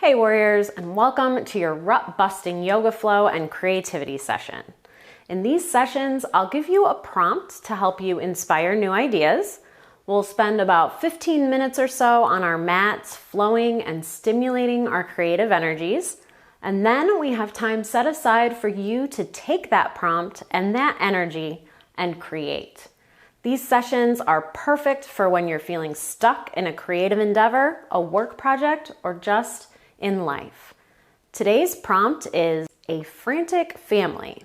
Hey warriors, and welcome to your rut busting yoga flow and creativity session. In these sessions, I'll give you a prompt to help you inspire new ideas. We'll spend about 15 minutes or so on our mats, flowing and stimulating our creative energies. And then we have time set aside for you to take that prompt and that energy and create. These sessions are perfect for when you're feeling stuck in a creative endeavor, a work project, or just in life. Today's prompt is a frantic family.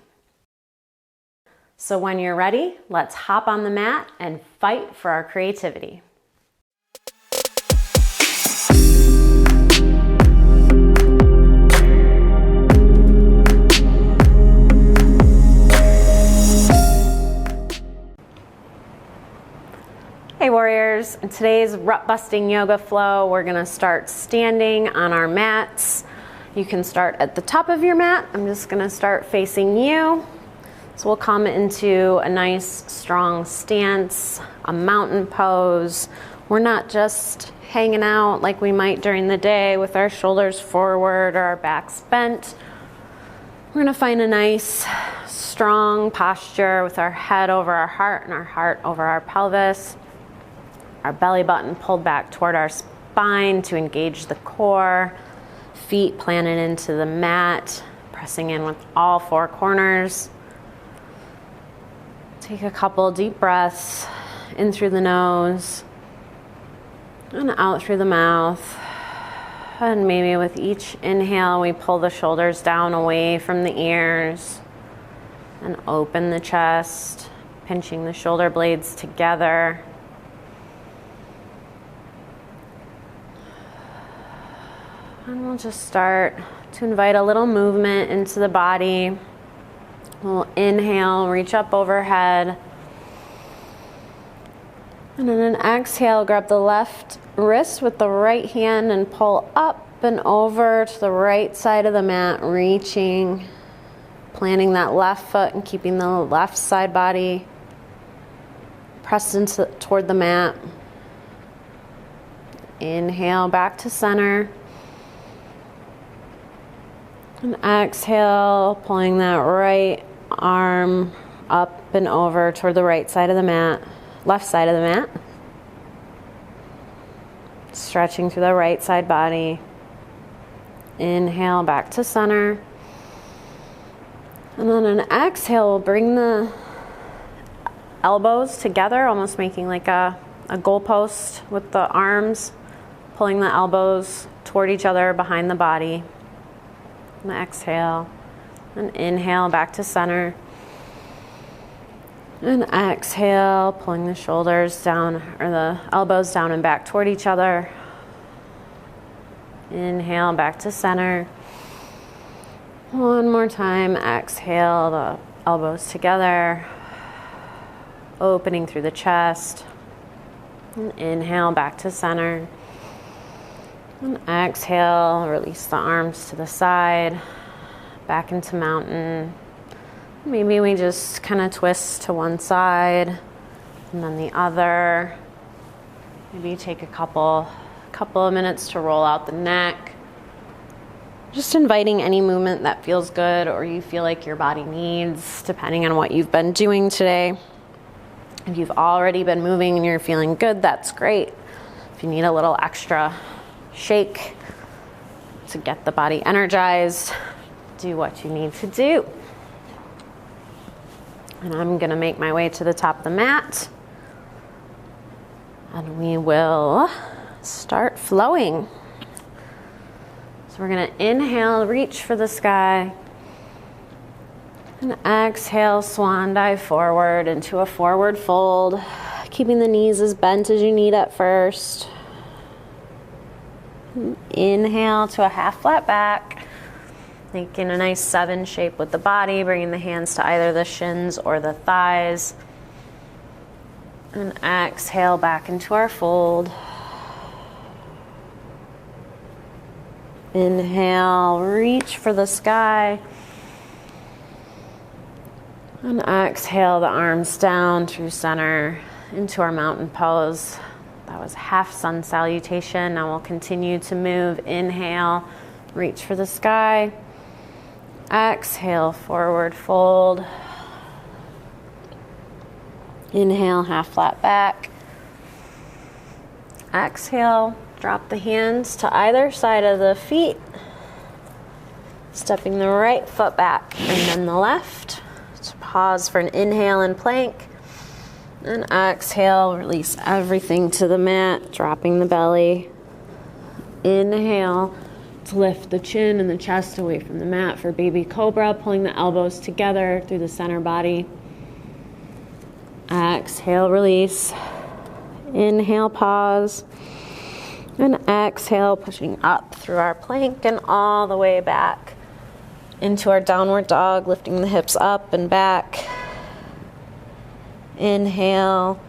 So when you're ready, let's hop on the mat and fight for our creativity. Hey warriors, in today's rut busting yoga flow, we're gonna start standing on our mats. You can start at the top of your mat. I'm just gonna start facing you. So we'll come into a nice strong stance, a mountain pose. We're not just hanging out like we might during the day with our shoulders forward or our backs bent. We're gonna find a nice strong posture with our head over our heart and our heart over our pelvis. Our belly button pulled back toward our spine to engage the core. Feet planted into the mat, pressing in with all four corners. Take a couple deep breaths in through the nose and out through the mouth. And maybe with each inhale, we pull the shoulders down away from the ears and open the chest, pinching the shoulder blades together. And we'll just start to invite a little movement into the body. We'll inhale, reach up overhead. And then an exhale, grab the left wrist with the right hand and pull up and over to the right side of the mat, reaching, planting that left foot and keeping the left side body pressed toward the mat. Inhale, back to center. And exhale, pulling that right arm up and over toward the right side of the mat, left side of the mat. Stretching through the right side body. Inhale, back to center. And then an exhale, we'll bring the elbows together, almost making like a goalpost with the arms, pulling the elbows toward each other behind the body. And exhale, and inhale back to center. And exhale, pulling the shoulders down, or the elbows down and back toward each other. Inhale, back to center. One more time, exhale, the elbows together, opening through the chest. And inhale, back to center. And exhale, release the arms to the side, back into mountain. Maybe we just kind of twist to one side and then the other. Maybe take a couple of minutes to roll out the neck. Just inviting any movement that feels good or you feel like your body needs, depending on what you've been doing today. If you've already been moving and you're feeling good, that's great. If you need a little extra shake to get the body energized, do what you need to do. And I'm gonna make my way to the top of the mat and we will start flowing. So we're gonna inhale, reach for the sky, and exhale, swan dive forward into a forward fold, keeping the knees as bent as you need at first. Inhale to a half flat back, making a nice 7 shape with the body, bringing the hands to either the shins or the thighs. And exhale back into our fold. Inhale, reach for the sky. And exhale, the arms down through center into our mountain pose. That was half sun salutation. Now we'll continue to move. Inhale, Reach for the sky. Exhale, forward fold. Inhale, half flat back. Exhale, drop the hands to either side of the feet. Stepping the right foot back and then the left. So pause for an inhale in plank. And exhale, release everything to the mat, dropping the belly. Inhale to lift the chin and the chest away from the mat for baby cobra, pulling the elbows together through the center body. Exhale, release. Inhale, pause. And exhale, pushing up through our plank and all the way back into our downward dog, lifting the hips up and back. Inhale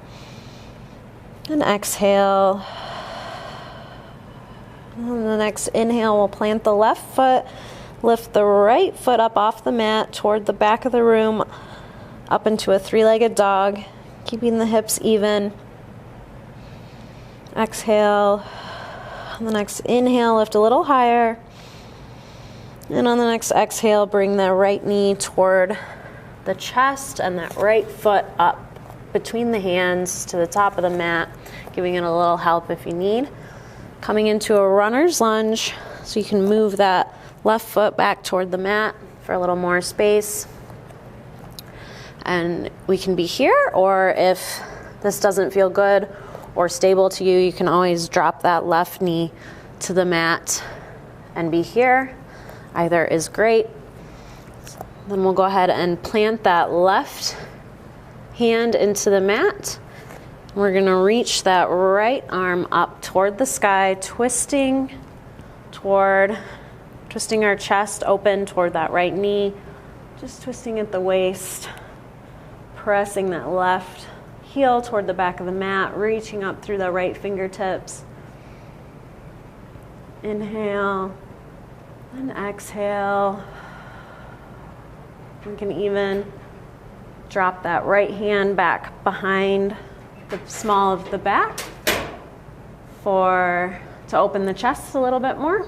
and exhale. And the next inhale, we'll plant the left foot, lift the right foot up off the mat toward the back of the room, up into a three-legged dog, keeping the hips even. Exhale. On the next inhale, lift a little higher. And on the next exhale, bring the right knee toward the chest and that right foot up between the hands to the top of the mat, giving it a little help if you need. Coming into a runner's lunge, so you can move that left foot back toward the mat for a little more space. And we can be here, or if this doesn't feel good or stable to you, you can always drop that left knee to the mat and be here. Either is great. Then we'll go ahead and plant that left hand into the mat. We're going to reach that right arm up toward the sky, twisting our chest open toward that right knee, just twisting at the waist, pressing that left heel toward the back of the mat, reaching up through the right fingertips. Inhale and exhale. We can even drop that right hand back behind the small of the back to open the chest a little bit more.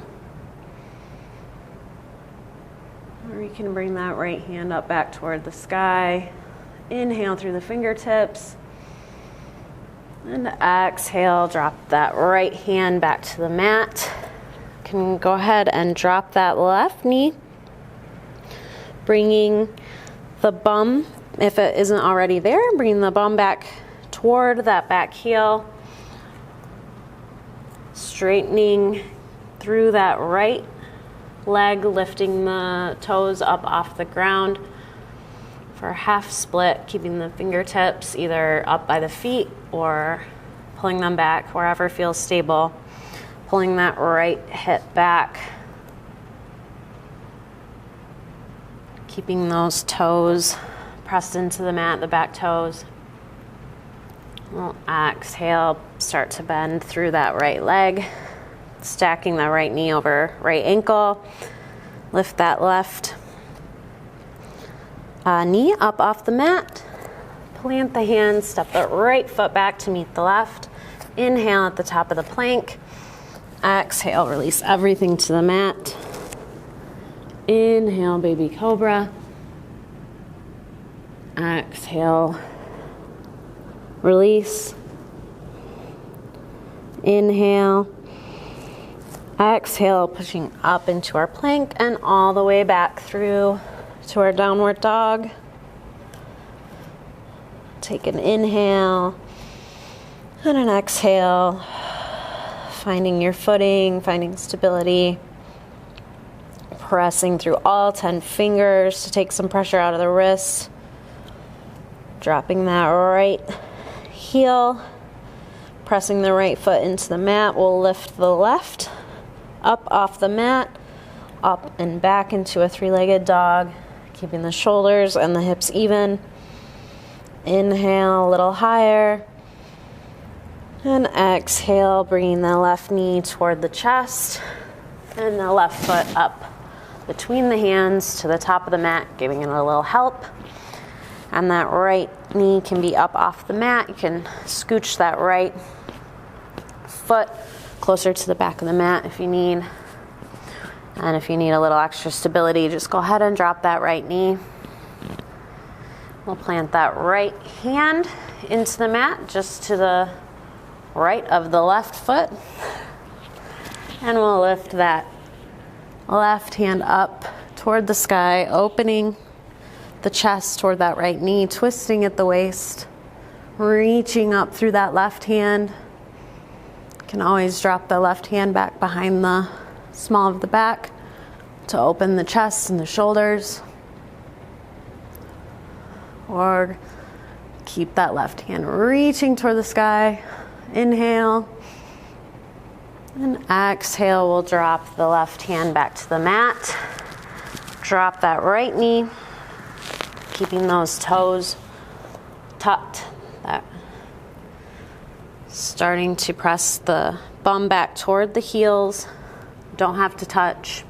Or you can bring that right hand up back toward the sky. Inhale through the fingertips. And exhale, drop that right hand back to the mat. You can go ahead and drop that left knee, bringing the bum, if it isn't already there, bringing the bum back toward that back heel, straightening through that right leg, lifting the toes up off the ground for a half split, keeping the fingertips either up by the feet or pulling them back wherever feels stable, pulling that right hip back, keeping those toes pressed into the mat, the back toes. We'll exhale, start to bend through that right leg, stacking that right knee over right ankle. Lift that left knee up off the mat. Plant the hands, step the right foot back to meet the left. Inhale at the top of the plank. Exhale, release everything to the mat. Inhale, baby cobra. Exhale, release. Inhale. Exhale, pushing up into our plank and all the way back through to our downward dog. Take an inhale and an exhale, finding your footing, finding stability, pressing through all 10 fingers to take some pressure out of the wrists, dropping that right heel, pressing the right foot into the mat. We'll lift the left up off the mat, up and back into a three-legged dog, keeping the shoulders and the hips even. Inhale a little higher. And exhale, bringing the left knee toward the chest and the left foot up between the hands to the top of the mat, giving it a little help. And that right knee can be up off the mat. You can scooch that right foot closer to the back of the mat if you need. And if you need a little extra stability, just go ahead and drop that right knee. We'll plant that right hand into the mat, just to the right of the left foot. And we'll lift that left hand up toward the sky, opening the chest toward that right knee, twisting at the waist, reaching up through that left hand. You can always drop the left hand back behind the small of the back to open the chest and the shoulders. Or keep that left hand reaching toward the sky. Inhale. And exhale, we'll drop the left hand back to the mat. Drop that right knee, keeping those toes tucked. Starting to press the bum back toward the heels. Don't have to touch.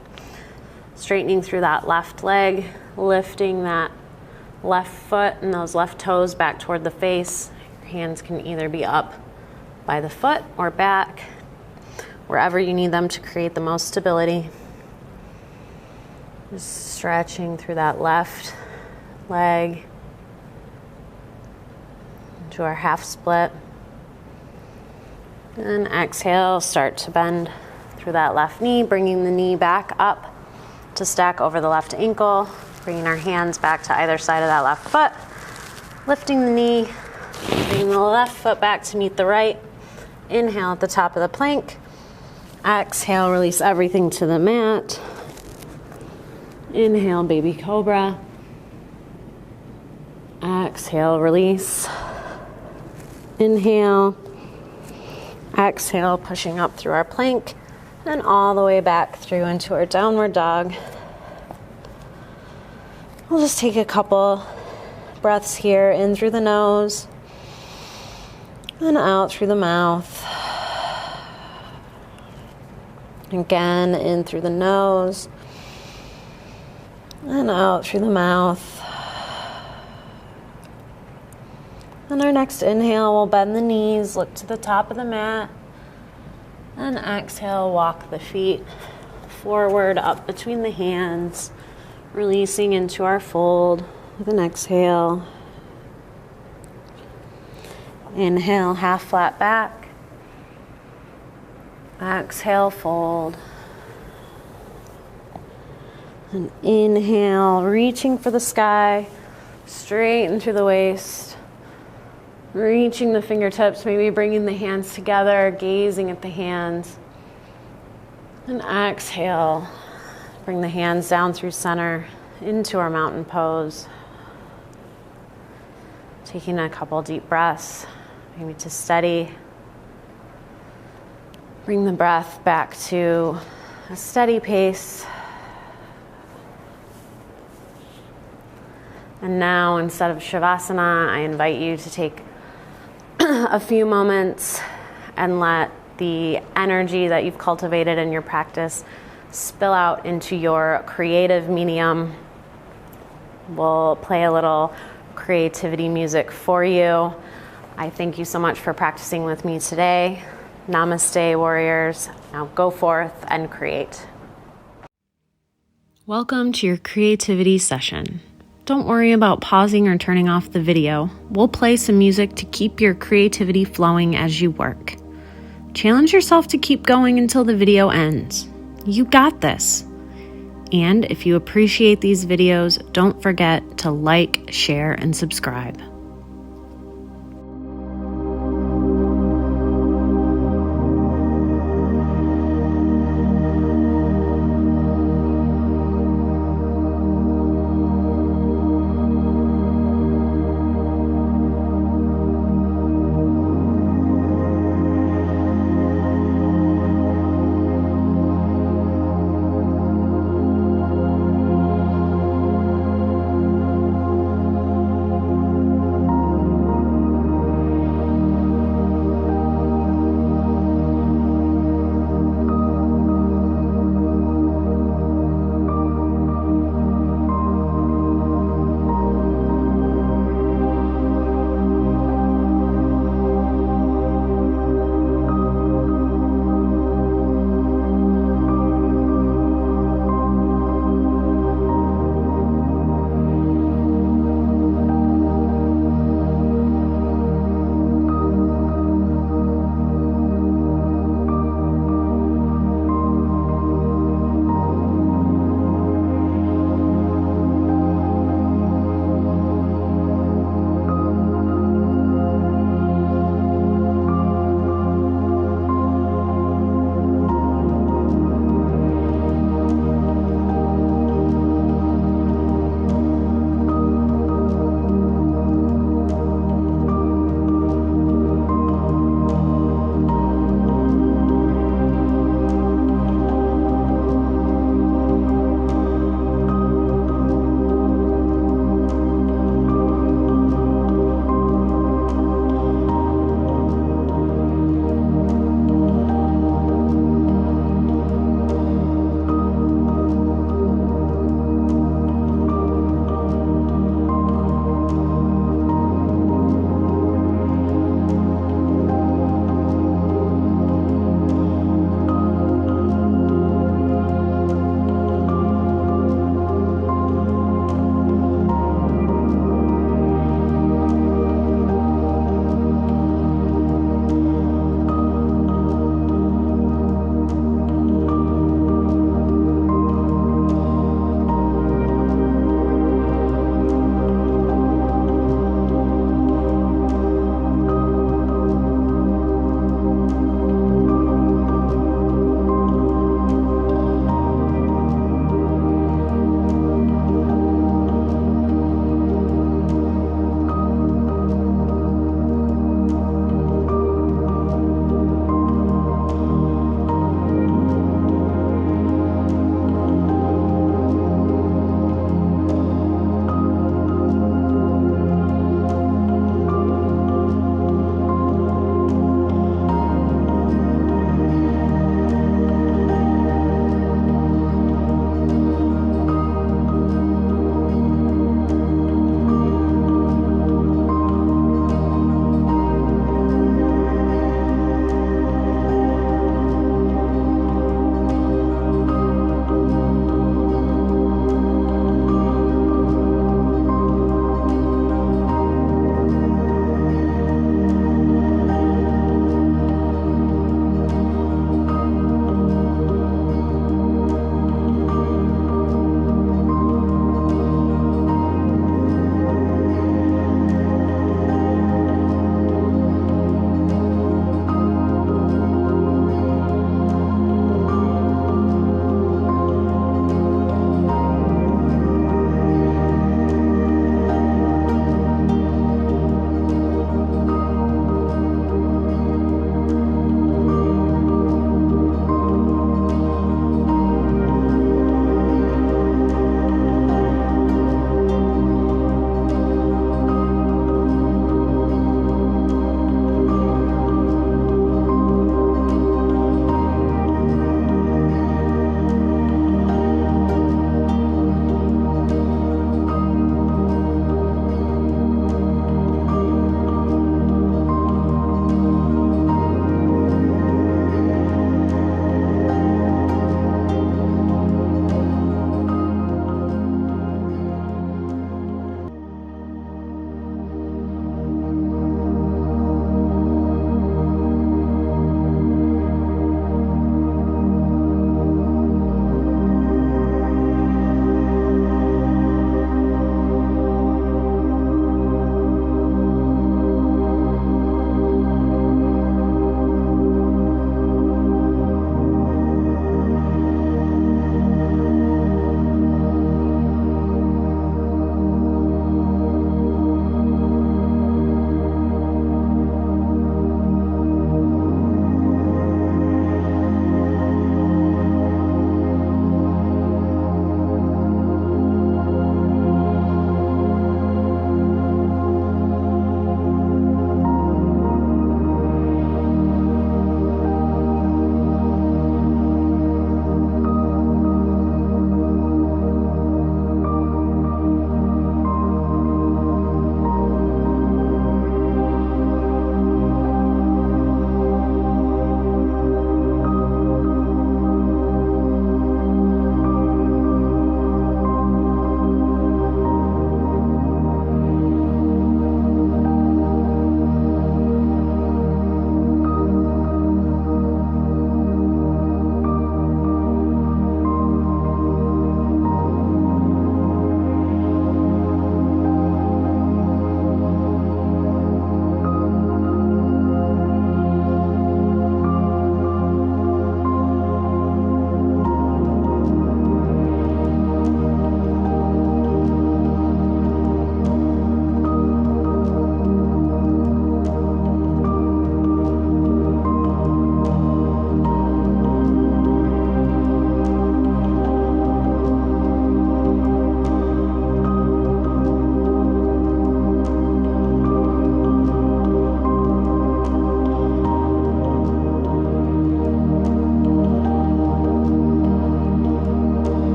Straightening through that left leg, lifting that left foot and those left toes back toward the face. Your hands can either be up by the foot or back, wherever you need them to create the most stability. Just stretching through that left leg into our half split. And exhale, start to bend through that left knee, bringing the knee back up to stack over the left ankle, bringing our hands back to either side of that left foot, lifting the knee, bringing the left foot back to meet the right. Inhale at the top of the plank. Exhale, release everything to the mat. Inhale, baby cobra. Exhale, release. Inhale. Exhale, pushing up through our plank and all the way back through into our downward dog. We'll just take a couple breaths here, in through the nose and out through the mouth. Again, in through the nose and out through the mouth. On our next inhale, we'll bend the knees, look to the top of the mat, and exhale, walk the feet forward, up between the hands, releasing into our fold with an exhale. Inhale, half flat back. Exhale, fold. And inhale, reaching for the sky, straighten through the waist. Reaching the fingertips, maybe bringing the hands together, gazing at the hands. And exhale, bring the hands down through center into our mountain pose. Taking a couple deep breaths, maybe to steady. Bring the breath back to a steady pace. And now, instead of Shavasana, I invite you to take a few moments and let the energy that you've cultivated in your practice spill out into your creative medium. We'll play a little creativity music for you. I thank you so much for practicing with me today. Namaste, warriors. Now go forth and create. Welcome to your creativity session. Don't worry about pausing or turning off the video. We'll play some music to keep your creativity flowing as you work. Challenge yourself to keep going until the video ends. You got this. And if you appreciate these videos, don't forget to like, share, and subscribe.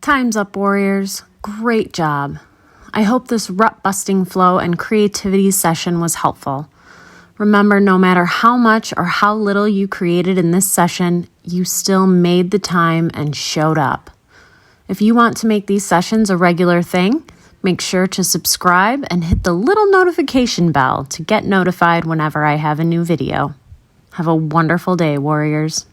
Time's up, warriors. Great job. I hope this rut-busting flow and creativity session was helpful. Remember, no matter how much or how little you created in this session, you still made the time and showed up. If you want to make these sessions a regular thing, make sure to subscribe and hit the little notification bell to get notified whenever I have a new video. Have a wonderful day, warriors.